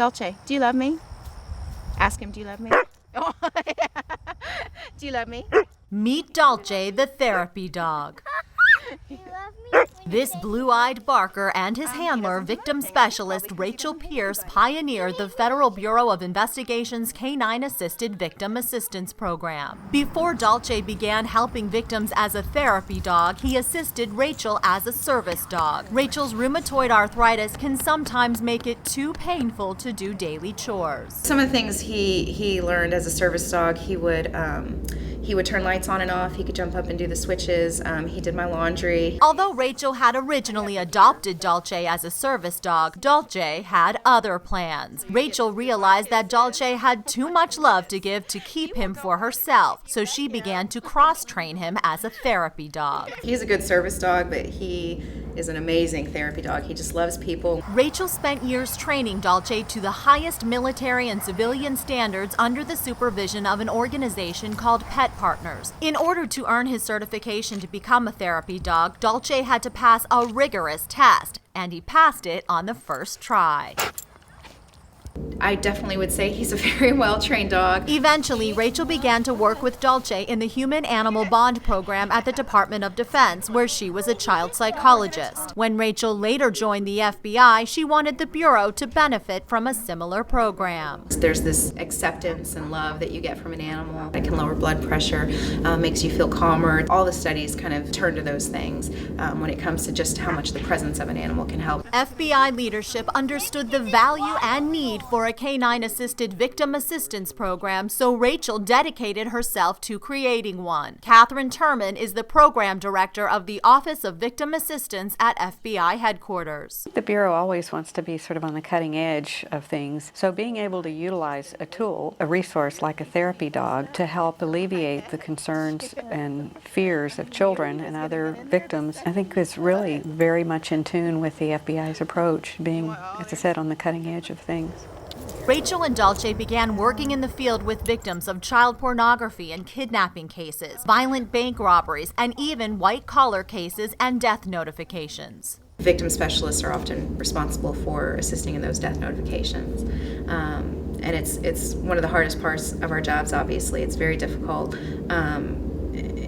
Dolce, do you love me? Ask him, do you love me? Oh, do you love me? Meet Dolce, the therapy dog. You love me? This blue-eyed barker and his handler, victim specialist Rachel Pierce, pioneered the Federal Bureau of Investigation's Canine Assisted Victim Assistance Program. Before Dolce began helping victims as a therapy dog, he assisted Rachel as a service dog. Rachel's rheumatoid arthritis can sometimes make it too painful to do daily chores. Some of the things he learned as a service dog, he would turn lights on and off. He could jump up and do the switches. He did my laundry. Although Rachel had originally adopted Dolce as a service dog, Dolce had other plans. Rachel realized that Dolce had too much love to give to keep him for herself, so she began to cross-train him as a therapy dog. He's a good service dog, but he is an amazing therapy dog. He just loves people. Rachel spent years training Dolce to the highest military and civilian standards under the supervision of an organization called Pet Partners. In order to earn his certification to become a therapy dog, Dolce had to pass a rigorous test, and he passed it on the first try. I definitely would say he's a very well-trained dog. Eventually, Rachel began to work with Dolce in the Human-Animal Bond program at the Department of Defense, where she was a child psychologist. When Rachel later joined the FBI, she wanted the Bureau to benefit from a similar program. There's this acceptance and love that you get from an animal. It can lower blood pressure, makes you feel calmer. All the studies kind of turn to those things when it comes to just how much the presence of an animal can help. FBI leadership understood the value and need for a canine-assisted victim assistance program, so Rachel dedicated herself to creating one. Catherine Turman is the program director of the Office of Victim Assistance at FBI headquarters. The Bureau always wants to be sort of on the cutting edge of things, so being able to utilize a tool, a resource like a therapy dog, to help alleviate the concerns and fears of children and other victims, I think is really very much in tune with the FBI's approach, being, as I said, on the cutting edge of things. Rachel and Dolce began working in the field with victims of child pornography and kidnapping cases, violent bank robberies, and even white-collar cases and death notifications. Victim specialists are often responsible for assisting in those death notifications. And it's one of the hardest parts of our jobs, obviously. It's very difficult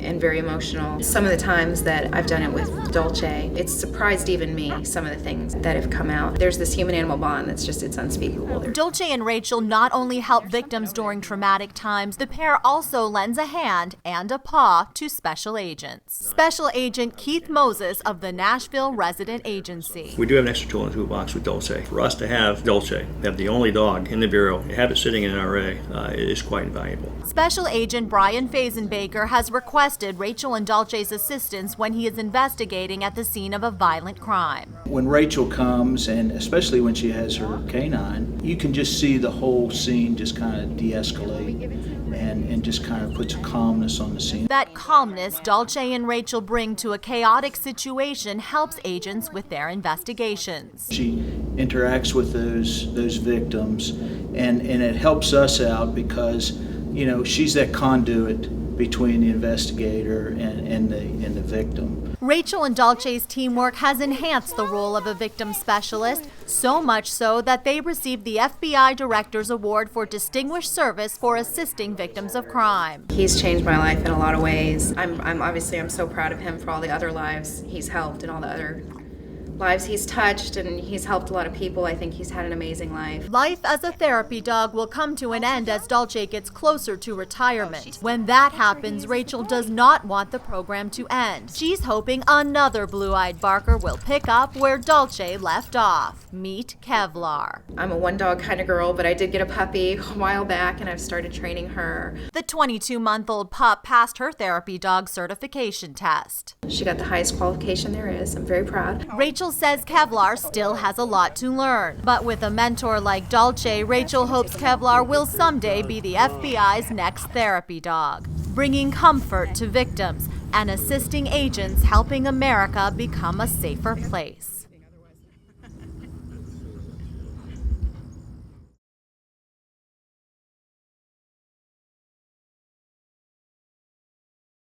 and very emotional. Some of the times that I've done it with Dolce, it's surprised even me, some of the things that have come out. There's this human-animal bond that's just, it's unspeakable. Dolce and Rachel not only help victims during traumatic times, the pair also lends a hand and a paw to special agents. Special Agent Keith Moses of the Nashville Resident Agency. We do have an extra tool in the toolbox with Dolce. For us to have Dolce, have the only dog in the Bureau, have it sitting in an RA, it is quite invaluable. Special Agent Brian Fazenbaker has requested Rachel and Dolce's assistance when he is investigating at the scene of a violent crime. When Rachel comes, and especially when she has her canine, you can just see the whole scene just kind of de-escalate and just kind of puts a calmness on the scene. That calmness Dolce and Rachel bring to a chaotic situation helps agents with their investigations. She interacts with those victims, and it helps us out because, you know, she's that conduit between the investigator and the victim. Rachel and Dolce's teamwork has enhanced the role of a victim specialist, so much so that they received the FBI Director's Award for Distinguished Service for assisting victims of crime. He's changed my life in a lot of ways. I'm so proud of him for all the other lives he's helped and all the other lives he's touched, and he's helped a lot of people. I think he's had an amazing life. Life as a therapy dog will come to an end as Dolce gets closer to retirement. When that happens, Rachel does not want the program to end. She's hoping another blue-eyed barker will pick up where Dolce left off. Meet Kevlar. I'm a one-dog kind of girl, but I did get a puppy a while back, and I've started training her. The 22-month-old pup passed her therapy dog certification test. She got the highest qualification there is. I'm very proud. Rachel says Kevlar still has a lot to learn. But with a mentor like Dolce, Rachel hopes Kevlar will someday be the FBI's next therapy dog, bringing comfort to victims and assisting agents helping America become a safer place.